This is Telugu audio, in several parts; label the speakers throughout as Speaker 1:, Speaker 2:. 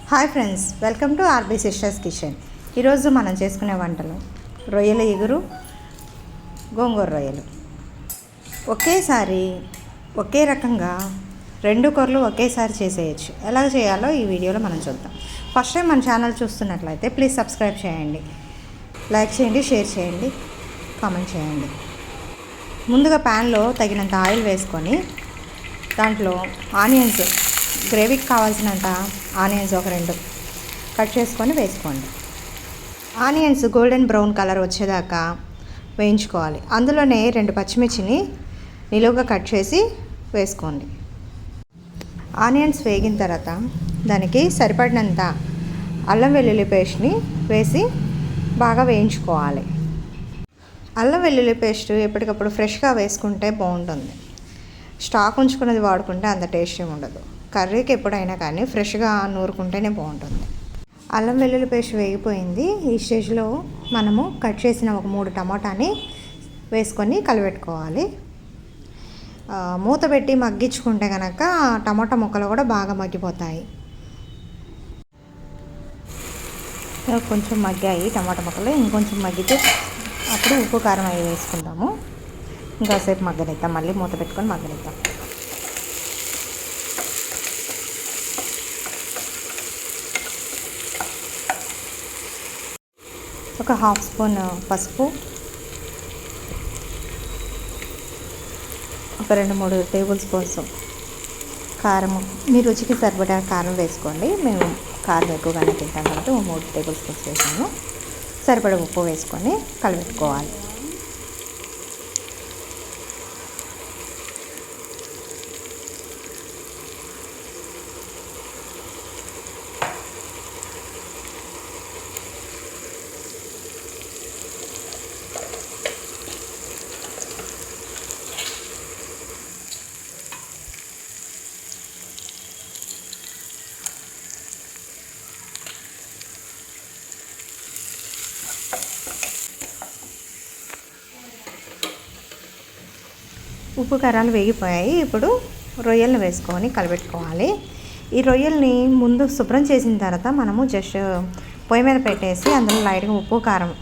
Speaker 1: Hi friends, welcome to RB sisters kitchen. ఈరోజు మనం చేసుకునే వంటలు రొయ్యల ఇగురు, గోంగూర రొయ్యలు. ఒకేసారి ఒకే రకంగా రెండు కూరలు ఒకేసారి చేసేయచ్చు. ఎలా చేయాలో ఈ వీడియోలో మనం చూద్దాం. ఫస్ట్ టైం మన ఛానల్ చూస్తున్నట్లయితే ప్లీజ్ సబ్స్క్రైబ్ చేయండి, లైక్ చేయండి, షేర్ చేయండి, కామెంట్ చేయండి. ముందుగా ప్యాన్లో తగినంత ఆయిల్ వేసుకొని దాంట్లో ఆనియన్స్, గ్రేవీకి కావాల్సినంత ఆనియన్స్ ఒక 2 కట్ చేసుకొని వేసుకోండి. ఆనియన్స్ గోల్డెన్ బ్రౌన్ కలర్ వచ్చేదాకా వేయించుకోవాలి. అందులోనే 2 పచ్చిమిర్చిని నిలువుగా కట్ చేసి వేసుకోండి. ఆనియన్స్ వేగిన తర్వాత దానికి సరిపడినంత అల్లం వెల్లుల్లి పేస్ట్ని వేసి బాగా వేయించుకోవాలి. అల్లం వెల్లుల్లి పేస్ట్ ఎప్పటికప్పుడు ఫ్రెష్గా వేసుకుంటే బాగుంటుంది. స్టాక్ ఉంచుకున్నది వాడుకుంటే అంత టేస్టీ ఉండదు. కర్రీకి ఎప్పుడైనా కానీ ఫ్రెష్గా నూరుకుంటేనే బాగుంటుంది. అల్లం వెల్లుల్లి పేస్ట్ వేగిపోయింది. ఈ స్టేజ్లో మనము కట్ చేసిన ఒక 3 టమాటాని వేసుకొని కలిపెట్టుకోవాలి. మూత పెట్టి మగ్గించుకుంటే కనుక టమాటా ముక్కలు కూడా బాగా మగ్గిపోతాయి. కొంచెం మగ్గాయి టమాటా ముక్కలు, ఇంకొంచెం మగ్గితే అప్పుడు ఉప్పు కారం అవి వేసుకుందాము. ఇంకాసేపు మగ్గనిద్దాం, మళ్ళీ మూత పెట్టుకొని మగ్గనిద్దాం. ఒక 1/2 స్పూన్ పసుపు, ఒక 2-3 టేబుల్ స్పూన్స్ కారం, మీ రుచికి సరిపడా కారం వేసుకోండి. మేము కారం ఎక్కువగానే తింటాం కాబట్టి 3 టేబుల్ స్పూన్స్ వేసాను. సరిపడా ఉప్పు వేసుకొని కలిపెట్టుకోవాలి. ఉప్పు కారాలు వేగిపోయాయి. ఇప్పుడు రొయ్యలను వేసుకొని కలిపెట్టుకోవాలి. ఈ రొయ్యల్ని ముందు శుభ్రం చేసిన తర్వాత మనము జస్ట్ పొయ్యి మీద పెట్టేసి అందులో లైట్గా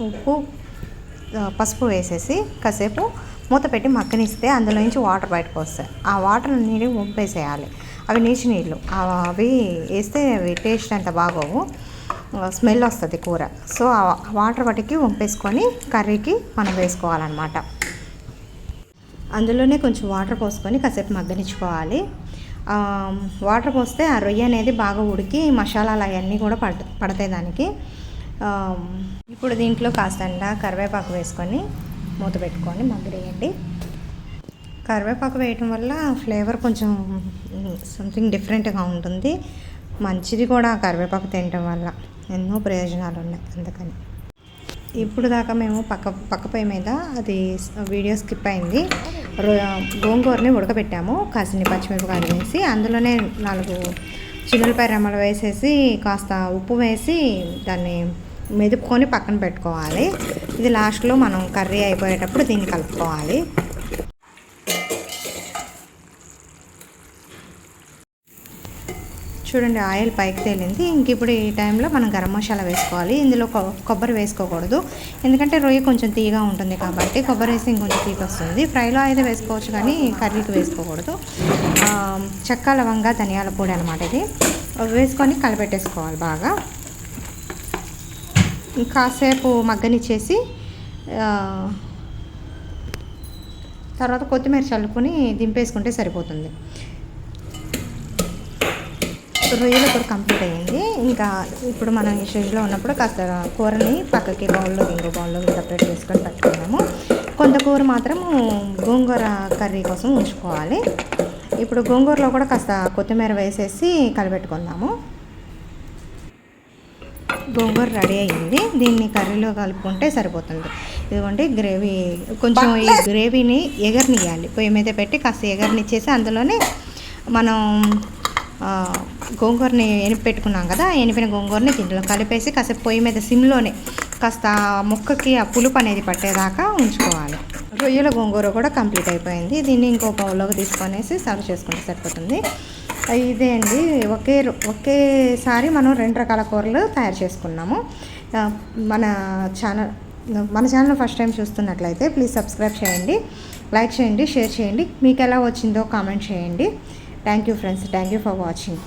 Speaker 1: ఉప్పు పసుపు వేసేసి కాసేపు మూత పెట్టి మగ్గనిస్తే అందులో నుంచి వాటర్ బయటకు వస్తాయి. ఆ వాటర్ నీళ్ళు వంపేసేయాలి. అవి నీచు నీళ్ళు, అవి వేస్తే అవి టేస్ట్ అంత బాగోవు, స్మెల్ వస్తుంది కూర. సో ఆ వాటర్ వాటికి వంపేసుకొని కర్రీకి మనం వేసుకోవాలన్నమాట. అందులోనే కొంచెం వాటర్ పోసుకొని కాసేపు మగ్గనిచ్చుకోవాలి. వాటర్ పోస్తే ఆ రొయ్య అనేది బాగా ఉడికి మసాలాలు అవన్నీ కూడా పడతాయి దానికి. ఇప్పుడు దీంట్లో కాస్తంత కరివేపాకు వేసుకొని మూత పెట్టుకొని మగ్గనియండి. కరివేపాకు వేయటం వల్ల ఫ్లేవర్ కొంచెం సంథింగ్ డిఫరెంట్గా ఉంటుంది. మంచిది కూడా కరివేపాకు తినటం వల్ల, ఎన్నో ప్రయోజనాలు ఉన్నాయి అందుకని. ఇప్పుడు దాకా మేము పక్క పొయ్యి మీద, అది వీడియో స్కిప్ అయింది, గోంగూరని ఉడకబెట్టాము. కాసిని పచ్చిమిరపకాయలు వేసి అందులోనే 4 చిన్నులపాయ రెమ్మలు వేసేసి కాస్త ఉప్పు వేసి దాన్ని మెదుపుకొని పక్కన పెట్టుకోవాలి. ఇది లాస్ట్లో మనం కర్రీ అయిపోయేటప్పుడు దీన్ని కలుపుకోవాలి. చూడండి, ఆయిల్ పైకి తేలింది. ఇంక ఇప్పుడు ఈ టైంలో మనం గరం మసాలా వేసుకోవాలి. ఇందులో కొబ్బరి వేసుకోకూడదు, ఎందుకంటే రొయ్య కొంచెం తీయగా ఉంటుంది కాబట్టి. కొబ్బరి వేసి ఇంకొంచెం తీగ వస్తుంది. ఫ్రైలో అయితే వేసుకోవచ్చు కానీ కర్రీకి వేసుకోకూడదు. చెక్క, లవంగ, ధనియాల పొడి అనమాట ఇది. వేసుకొని కలిపెట్టేసుకోవాలి బాగా. కాసేపు మగ్గనిచ్చేసి తర్వాత కొత్తిమీర చల్లుకొని దింపేసుకుంటే సరిపోతుంది. రొయ్యలు కూడా కంప్లీట్ అయ్యింది. ఇంకా ఇప్పుడు మనం ఈ స్టేజ్లో ఉన్నప్పుడు కాస్త కూరని పక్కకి ఇంకో బౌల్లో సపరేట్ చేసుకొని పెట్టుకున్నాము. కొంత కూర మాత్రం గోంగూర కర్రీ కోసం ఉంచుకోవాలి. ఇప్పుడు గోంగూరలో కూడా కాస్త కొత్తిమీర వేసేసి కలిపెట్టుకుందాము. గోంగూర రెడీ అయ్యింది. దీన్ని కర్రీలో కలుపుకుంటే సరిపోతుంది. ఇదిగోండి గ్రేవీ, కొంచెం ఈ గ్రేవీని ఎగరనియాలి. పొయ్యి మీద పెట్టి కాస్త ఎగరనిచ్చేసి అందులోనే మనం గోంగూరని ఎనిపి పెట్టుకున్నాం కదా, ఎనిపిన గోంగూరని దీంట్లో కలిపేసి కాసేపు పొయ్యి మీద సిమ్లోనే కాస్త ముక్కకి ఆ పులుపు అనేది పట్టేదాకా ఉంచుకోవాలి. రొయ్యల గోంగూర కూడా కంప్లీట్ అయిపోయింది. దీన్ని ఇంకో బౌల్లోకి తీసుకొనేసి సర్వ్ చేసుకుంటే సరిపోతుంది. ఇదే అండి, ఒకేసారి మనం 2 రకాల కూరలు తయారు చేసుకున్నాము. మన ఛానల్ ఫస్ట్ టైం చూస్తున్నట్లయితే ప్లీజ్ సబ్స్క్రైబ్ చేయండి, లైక్ చేయండి, షేర్ చేయండి. మీకు ఎలా వచ్చిందో కామెంట్ చేయండి. Thank you friends, thank you for watching.